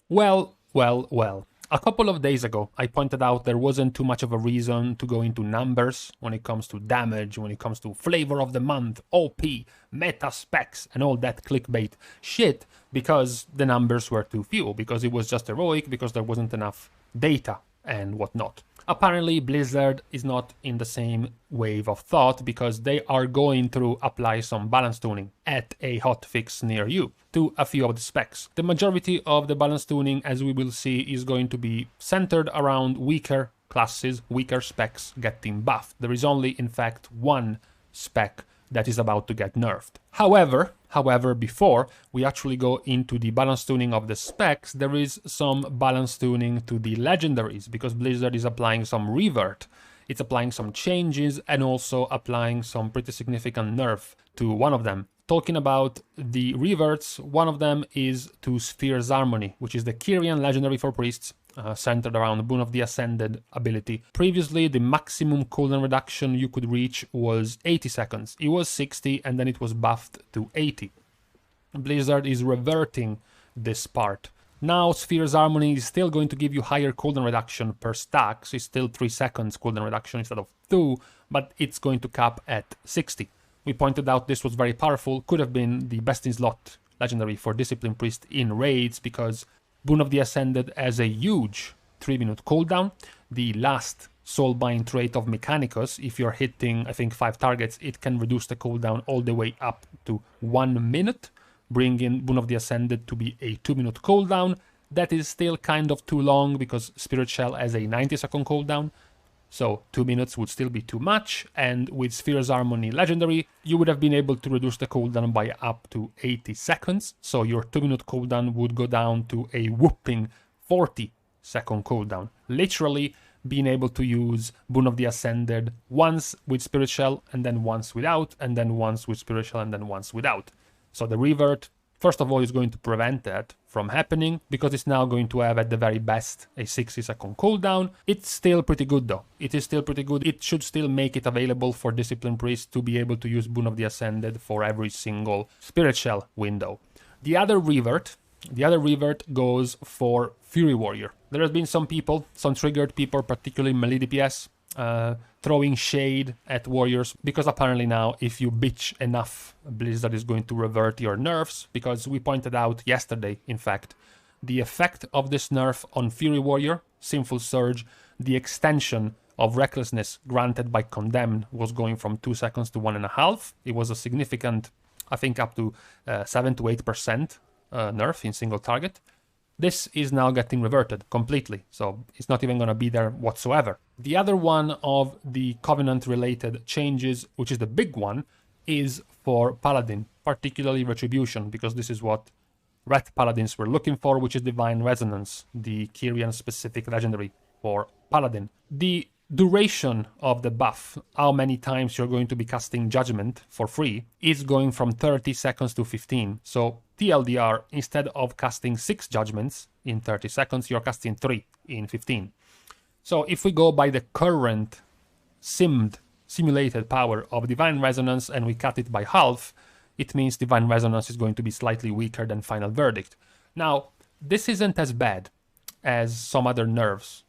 Well. A couple of days ago, I pointed out there wasn't too much of a reason to go into numbers when it comes to damage, when it comes to flavor of the month, OP, meta specs, and all that clickbait shit, because the numbers were too few, because it was just heroic, because there wasn't enough data and whatnot. Apparently, Blizzard is not in the same wave of thought because they are going to apply some balance tuning at a hotfix near you to a few of the specs. The majority of the balance tuning, as we will see, is going to be centered around weaker classes, weaker specs getting buffed. There is only, in fact, one spec that is about to get nerfed. However, before we actually go into the balance tuning of the specs, there is some balance tuning to the legendaries, because Blizzard is applying some revert, it's applying some changes, and also applying some pretty significant nerf to one of them. Talking about the reverts, one of them is to Sphere's Harmony, which is the Kyrian legendary for priests, centered around Boon of the Ascended ability. Previously, the maximum cooldown reduction you could reach was 80 seconds. It was 60, and then it was buffed to 80. Blizzard is reverting this part. Now, Sphere's Harmony is still going to give you higher cooldown reduction per stack, so it's still 3 seconds cooldown reduction instead of 2, but it's going to cap at 60. We pointed out this was very powerful, could have been the best in slot legendary for Discipline Priest in raids, because Boon of the Ascended has a huge 3-minute cooldown. The last Soulbind trait of Mechanicus, if you're hitting, I think, 5 targets, it can reduce the cooldown all the way up to 1 minute, bringing Boon of the Ascended to be a 2-minute cooldown. That is still kind of too long because Spirit Shell has a 90-second cooldown. So 2 minutes would still be too much, and with Sphere's Harmony Legendary, you would have been able to reduce the cooldown by up to 80 seconds, so your 2-minute cooldown would go down to a whopping 40-second cooldown. Literally being able to use Boon of the Ascended once with Spirit Shell, and then once without, and then once with Spirit Shell, and then once without. So the revert, first of all, is going to prevent that from happening, because it's now going to have at the very best a 60-second cooldown. It's still pretty good though. It is still pretty good. It should still make it available for Discipline Priest to be able to use Boon of the Ascended for every single Spirit Shell window. The other revert goes for Fury Warrior. There has been some people, some triggered people, particularly melee DPS, throwing shade at warriors, because apparently now if you bitch enough, Blizzard is going to revert your nerfs, because we pointed out yesterday, in fact, the effect of this nerf on Fury Warrior, Sinful Surge, the extension of recklessness granted by Condemned was going from 2 seconds to 1.5. It was a significant, I think up to 7 to 8% nerf in single target. This is now getting reverted completely, so it's not even going to be there whatsoever. The other one of the Covenant-related changes, which is the big one, is for Paladin, particularly Retribution, because this is what Red Paladins were looking for, which is Divine Resonance, the Kyrian-specific legendary for Paladin. The duration of the buff, how many times you're going to be casting Judgment for free, is going from 30 seconds to 15. So TLDR, instead of casting 6 Judgments in 30 seconds, you're casting 3 in 15. So if we go by the current simulated power of Divine Resonance and we cut it by half, it means Divine Resonance is going to be slightly weaker than Final Verdict. Now, this isn't as bad as some other nerfs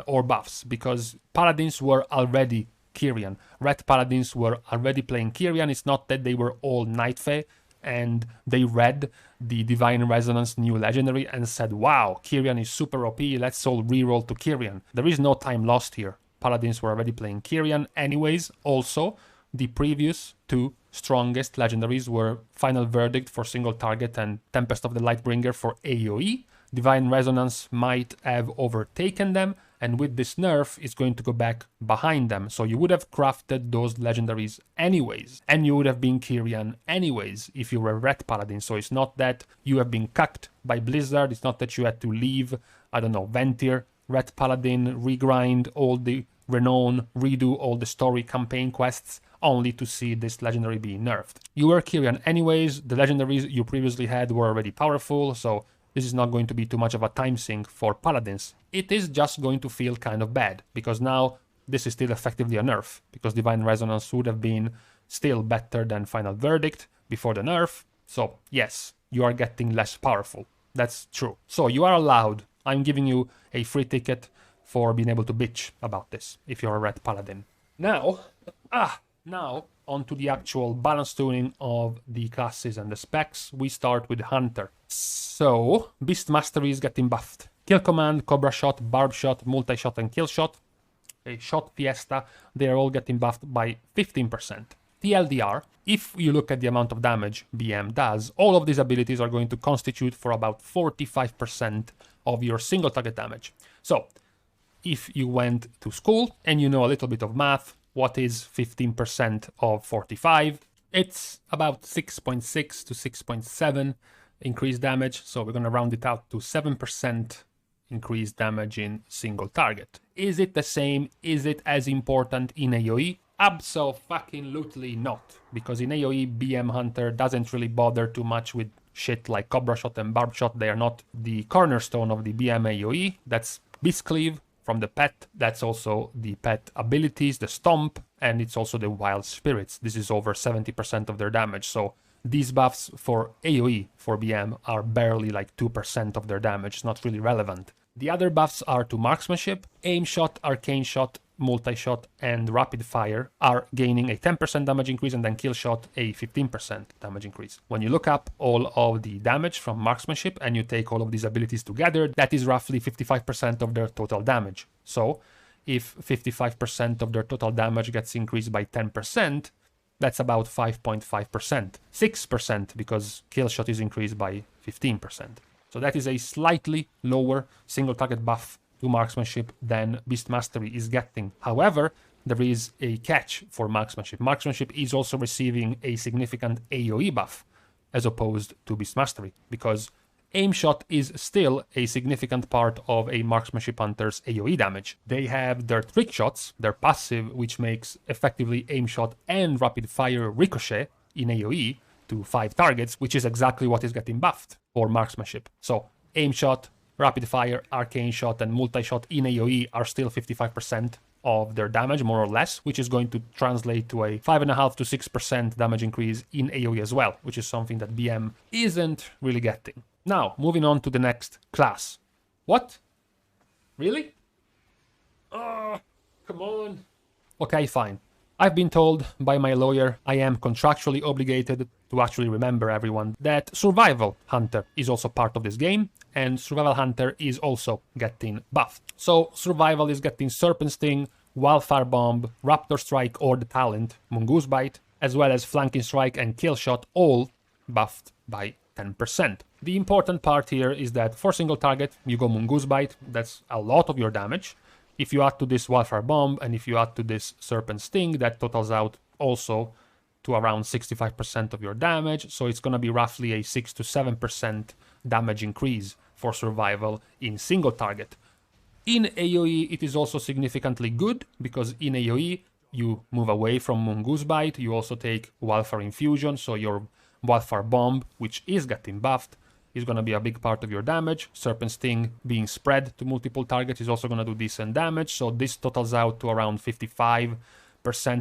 or buffs, because Paladins were already Kyrian. Red Paladins were already playing Kyrian. It's not that they were all Night Fae and they read the Divine Resonance new legendary and said, wow, Kyrian is super OP, let's all reroll to Kyrian. There is no time lost here. Paladins were already playing Kyrian anyways. Also, the previous 2 strongest legendaries were Final Verdict for single target and Tempest of the Lightbringer for AoE. Divine Resonance might have overtaken them, and with this nerf, it's going to go back behind them. So you would have crafted those legendaries anyways, and you would have been Kyrian anyways if you were Red Paladin. So it's not that you have been cucked by Blizzard, it's not that you had to leave, I don't know, Venthyr, Red Paladin, regrind all the renown, redo all the story campaign quests, only to see this legendary being nerfed. You were Kyrian anyways, the legendaries you previously had were already powerful, so this is not going to be too much of a time sink for Paladins. It is just going to feel kind of bad, because now this is still effectively a nerf, because Divine Resonance would have been still better than Final Verdict before the nerf. So yes, you are getting less powerful. That's true. So you are allowed. I'm giving you a free ticket for being able to bitch about this if you're a red paladin. Now on to the actual balance tuning of the classes and the specs. We start with Hunter. So Beast Mastery is getting buffed. Kill Command, Cobra Shot, Barb Shot, Multi-Shot, and Kill Shot. A Shot Fiesta, they are all getting buffed by 15%. TLDR, if you look at the amount of damage BM does, all of these abilities are going to constitute for about 45% of your single target damage. So, if you went to school and you know a little bit of math, what is 15% of 45? It's about 6.6 to 6.7 increased damage, so we're going to round it out to 7% increased damage in single target. Is it the same? Is it as important in AoE? Absolutely not, because in AoE, BM Hunter doesn't really bother too much with shit like Cobra Shot and Barb Shot. They are not the cornerstone of the BM AoE. That's Beast Cleave from the pet. That's also the pet abilities, the Stomp, and it's also the Wild Spirits. This is over 70% of their damage. So these buffs for AoE, for BM, are barely like 2% of their damage. It's not really relevant. The other buffs are to Marksmanship. Aim Shot, Arcane Shot, Multi-Shot, and Rapid Fire are gaining a 10% damage increase, and then Kill Shot a 15% damage increase. When you look up all of the damage from Marksmanship and you take all of these abilities together, that is roughly 55% of their total damage. So if 55% of their total damage gets increased by 10%, that's about 5.5%. 6% because Kill Shot is increased by 15%. So that is a slightly lower single target buff to Marksmanship than Beast Mastery is getting. However, there is a catch for Marksmanship. Marksmanship is also receiving a significant AoE buff as opposed to Beast Mastery, because Aim Shot is still a significant part of a Marksmanship Hunter's AoE damage. They have their Trick Shots, their passive, which makes effectively Aim Shot and Rapid Fire ricochet in AoE to 5 targets, which is exactly what is getting buffed for Marksmanship. So Aim Shot, Rapid Fire, Arcane Shot, and Multi-Shot in AoE are still 55% of their damage, more or less, which is going to translate to a 5.5 to 6% damage increase in AoE as well, which is something that BM isn't really getting. Now, moving on to the next class. What? Really? Oh, come on. Okay, fine. I've been told by my lawyer I am contractually obligated to actually remember everyone that Survival Hunter is also part of this game, and Survival Hunter is also getting buffed. So Survival is getting Serpent Sting, Wildfire Bomb, Raptor Strike or the talent Mongoose Bite, as well as Flanking Strike and Kill Shot, all buffed by 10%. The important part here is that for single target you go Mongoose Bite, that's a lot of your damage. If you add to this Wildfire Bomb and if you add to this Serpent Sting, that totals out also to around 65% of your damage. So it's going to be roughly a 6 to 7% damage increase for Survival in single target. In AoE, it is also significantly good, because in AoE, you move away from Mongoose Bite. You also take Wildfire Infusion, so your Wildfire Bomb, which is getting buffed, is going to be a big part of your damage. Serpent Sting being spread to multiple targets is also going to do decent damage. So this totals out to around 55%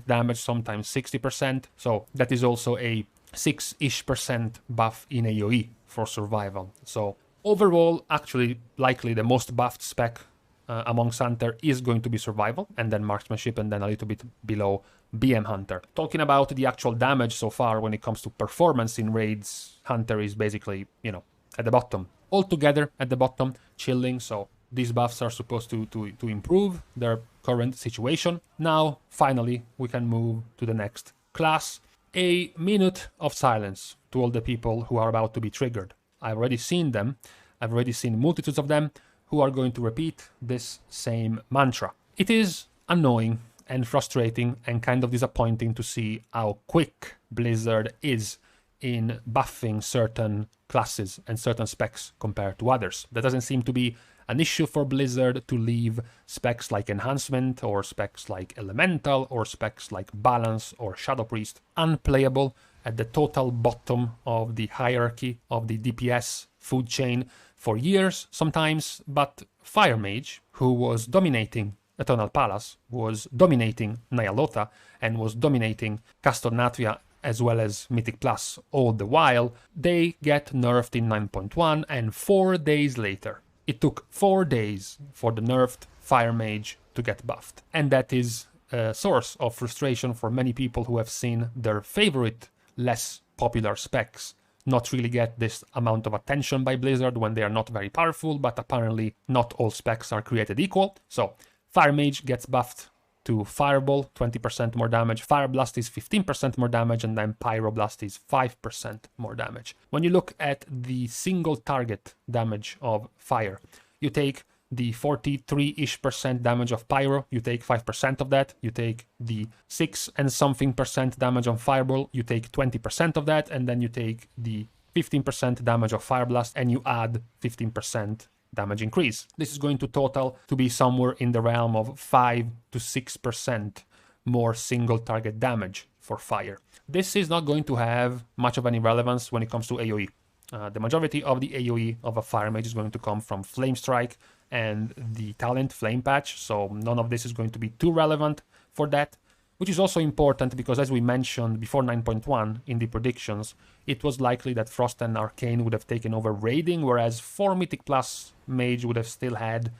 damage, sometimes 60%. So that is also a 6-ish% buff in AoE for Survival. So overall, actually, likely the most buffed spec amongst Hunter is going to be Survival, and then Marksmanship, and then a little bit below BM Hunter. Talking about the actual damage so far when it comes to performance in raids, Hunter is basically, at the bottom. Altogether at the bottom, chilling, so these buffs are supposed to improve their current situation. Now, finally, we can move to the next class. A minute of silence to all the people who are about to be triggered. I've already seen them. I've already seen multitudes of them who are going to repeat this same mantra. It is annoying and frustrating and kind of disappointing to see how quick Blizzard is in buffing certain classes and certain specs compared to others. That doesn't seem to be an issue for Blizzard to leave specs like Enhancement or specs like Elemental or specs like Balance or Shadow Priest unplayable at the total bottom of the hierarchy of the DPS food chain for years sometimes, but Fire Mage, who was dominating Eternal Palace, was dominating Nyalotha, and was dominating Castor Natvia as well as Mythic Plus all the while, they get nerfed in 9.1, and 4 days later. It took 4 days for the nerfed Fire Mage to get buffed. And that is a source of frustration for many people who have seen their favorite, less popular specs not really get this amount of attention by Blizzard when they are not very powerful, but apparently not all specs are created equal. So Fire Mage gets buffed to Fireball, 20% more damage, Fire Blast is 15% more damage, and then Pyroblast is 5% more damage. When you look at the single target damage of Fire, you take the 43-ish% damage of Pyro, you take 5% of that, you take the 6 and something percent damage on Fireball, you take 20% of that, and then you take the 15% damage of Fire Blast, and you add 15% damage increase. This is going to total to be somewhere in the realm of 5 to 6% more single target damage for Fire. This is not going to have much of any relevance when it comes to AoE. The majority of the AoE of a Fire Mage is going to come from Flame Strike and the talent Flame Patch, so none of this is going to be too relevant for that, which is also important because, as we mentioned before 9.1 in the predictions, it was likely that Frost and Arcane would have taken over raiding, whereas 4 Mythic Plus Mage would have still had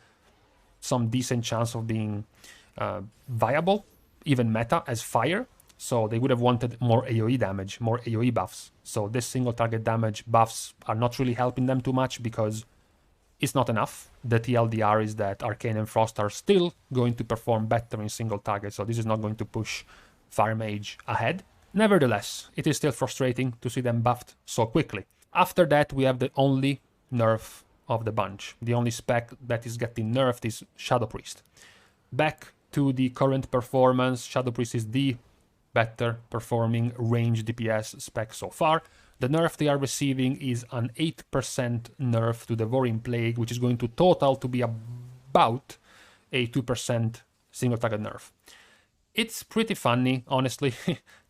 some decent chance of being viable, even meta, as Fire. So they would have wanted more AoE damage, more AoE buffs. So this single target damage buffs are not really helping them too much because it's not enough. The TLDR is that Arcane and Frost are still going to perform better in single target, so this is not going to push Fire Mage ahead. Nevertheless, it is still frustrating to see them buffed so quickly. After that, we have the only nerf of the bunch. The only spec that is getting nerfed is Shadow Priest. Back to the current performance, Shadow Priest is the better performing range DPS spec so far. The nerf they are receiving is an 8% nerf to Devouring Plague, which is going to total to be about a 2% single target nerf. It's pretty funny, honestly,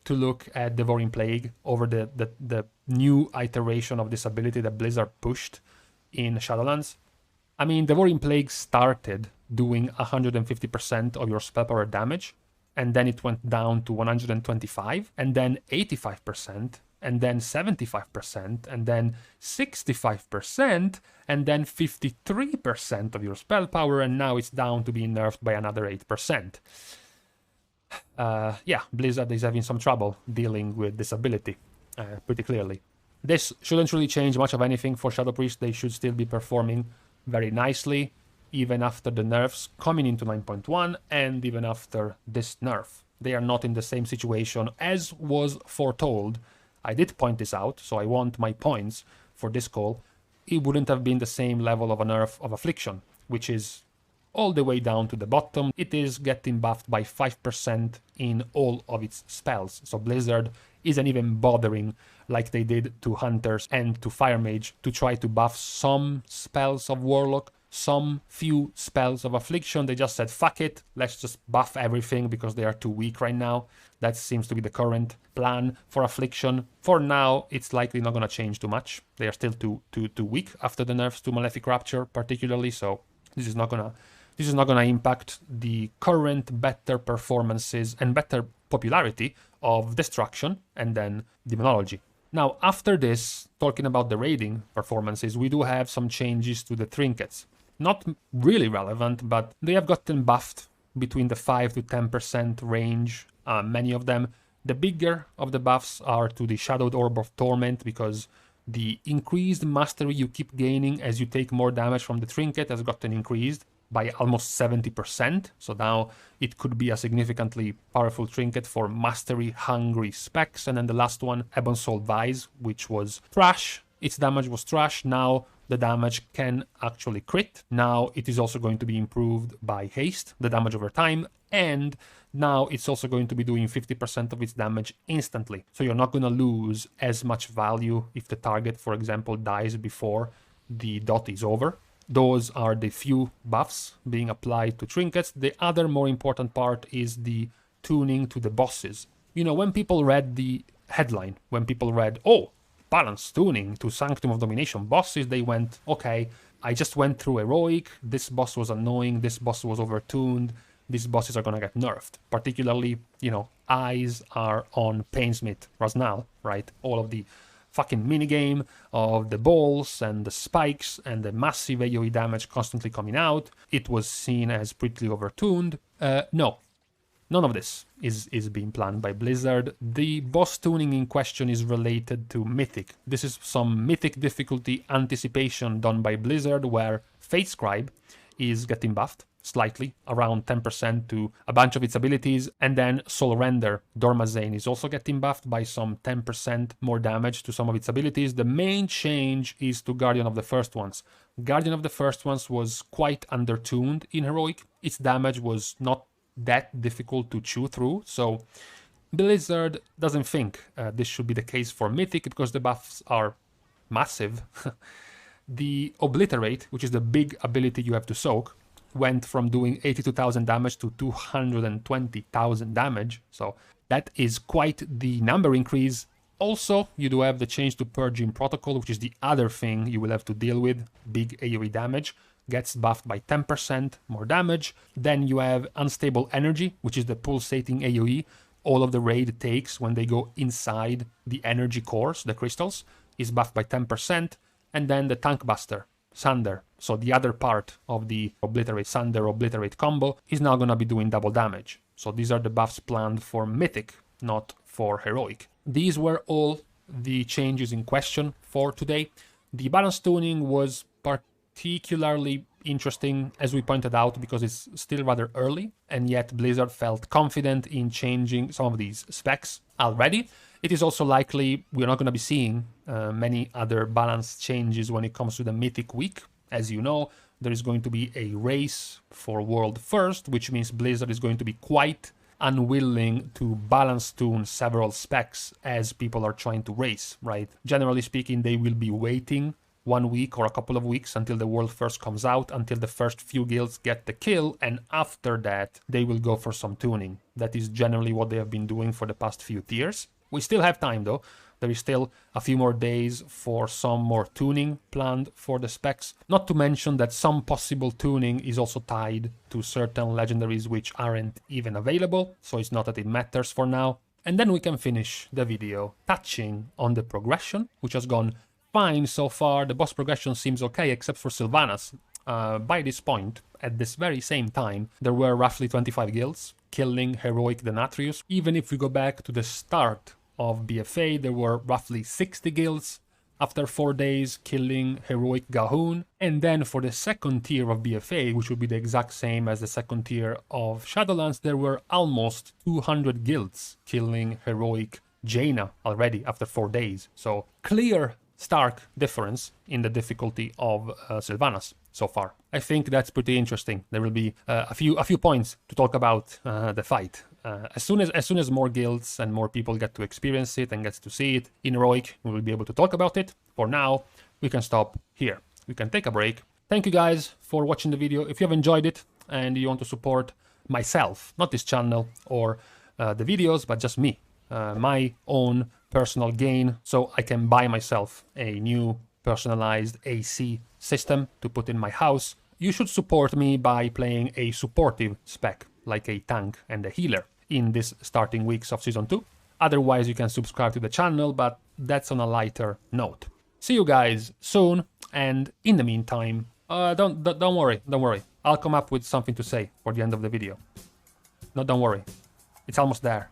to look at Devouring Plague over the new iteration of this ability that Blizzard pushed in Shadowlands. I mean, Devouring Plague started doing 150% of your spell power damage, and then it went down to 125, and then 85%, and then 75%, and then 65%, and then 53% of your spell power, and now it's down to being nerfed by another 8%. Yeah, Blizzard is having some trouble dealing with this ability, pretty clearly. This shouldn't really change much of anything for Shadow Priest. They should still be performing very nicely, even after the nerfs coming into 9.1 and even after this nerf. They are not in the same situation as was foretold. I did point this out, so I want my points for this call. It wouldn't have been the same level of a nerf of Affliction, which is all the way down to the bottom. It is getting buffed by 5% in all of its spells, so Blizzard isn't even bothering like they did to Hunters and to Fire Mage to try to buff some spells of Warlock, some few spells of Affliction. They just said, fuck it, let's just buff everything because they are too weak right now. That seems to be the current plan for Affliction. For now, it's likely not going to change too much. They are still too weak after the nerfs to Malefic Rapture, particularly, so this is not going to impact the current better performances and better popularity of Destruction and then Demonology. Now, after this, talking about the raiding performances, we do have some changes to the trinkets. Not really relevant, but they have gotten buffed between the 5 to 10% range, many of them. The bigger of the buffs are to the Shadowed Orb of Torment, because the increased mastery you keep gaining as you take more damage from the trinket has gotten increased by almost 70%, so now it could be a significantly powerful trinket for mastery-hungry specs. And then the last one, Ebon Soul Vise, which was trash. Its damage was trash. Now the damage can actually crit. Now it is also going to be improved by haste, the damage over time, and now it's also going to be doing 50% of its damage instantly. So you're not going to lose as much value if the target, for example, dies before the dot is over. Those are the few buffs being applied to trinkets. The other more important part is the tuning to the bosses. You know, when people read the headline, when people read, oh, balance tuning to Sanctum of Domination bosses, they went, okay, I just went through Heroic, this boss was annoying, this boss was overtuned, these bosses are gonna get nerfed. Particularly, you know, eyes are on Painsmith Rasnal, right? All of the fucking minigame of the balls and the spikes and the massive AoE damage constantly coming out. It was seen as pretty overtuned. No, none of this is being planned by Blizzard. The boss tuning in question is related to Mythic. This is some Mythic difficulty anticipation done by Blizzard, where Fate Scribe is getting buffed slightly, around 10% to a bunch of its abilities, and then Soul Render, Dormazane, is also getting buffed by some 10% more damage to some of its abilities. The main change is to Guardian of the First Ones. Guardian of the First Ones was quite undertuned in Heroic. Its damage was not that difficult to chew through, so Blizzard doesn't think this should be the case for Mythic because the buffs are massive. The Obliterate, which is the big ability you have to soak, went from doing 82,000 damage to 220,000 damage, so that is quite the number increase. Also, you do have the change to Purging Protocol, which is the other thing you will have to deal with. Big AoE damage gets buffed by 10% more damage. Then you have Unstable Energy, which is the pulsating AoE all of the raid takes when they go inside the energy cores, the crystals, is buffed by 10%. And then the Tank Buster, Sunder, so the other part of the Obliterate Sunder Obliterate combo, is now going to be doing double damage. So these are the buffs planned for Mythic, not for Heroic. These were all the changes in question for today. The balance tuning was particularly interesting, as we pointed out, because it's still rather early, and yet Blizzard felt confident in changing some of these specs already. It is also likely we're not going to be seeing many other balance changes when it comes to the Mythic Week. As you know, there is going to be a race for World First, which means Blizzard is going to be quite unwilling to balance tune several specs as people are trying to race, right? Generally speaking, they will be waiting 1 week or a couple of weeks until the World First comes out, until the first few guilds get the kill, and after that they will go for some tuning. That is generally what they have been doing for the past few tiers. We still have time though. There is still a few more days for some more tuning planned for the specs. Not to mention that some possible tuning is also tied to certain legendaries which aren't even available, so it's not that it matters for now. And then we can finish the video touching on the progression, which has gone fine so far. The boss progression seems okay, except for Sylvanas. By this point, at this very same time, there were roughly 25 guilds killing Heroic Denatrius. Even if we go back to the start of BFA, there were roughly 60 guilds after 4 days killing Heroic Gahun. And then for the second tier of BFA, which would be the exact same as the second tier of Shadowlands, there were almost 200 guilds killing Heroic Jaina already after 4 days. So clear, stark difference in the difficulty of Sylvanas so far. I think that's pretty interesting. There will be a few points to talk about the fight. As soon as more guilds and more people get to experience it and get to see it in Heroic, we will be able to talk about it. For now, we can stop here. We can take a break. Thank you guys for watching the video. If you have enjoyed it and you want to support myself, not this channel or the videos, but just me, my own personal gain, so I can buy myself a new personalized AC system to put in my house, you should support me by playing a supportive spec, like a tank and a healer, in this starting weeks of Season 2. Otherwise, you can subscribe to the channel, but that's on a lighter note. See you guys soon, and in the meantime, don't worry. I'll come up with something to say for the end of the video. No, don't worry. It's almost there.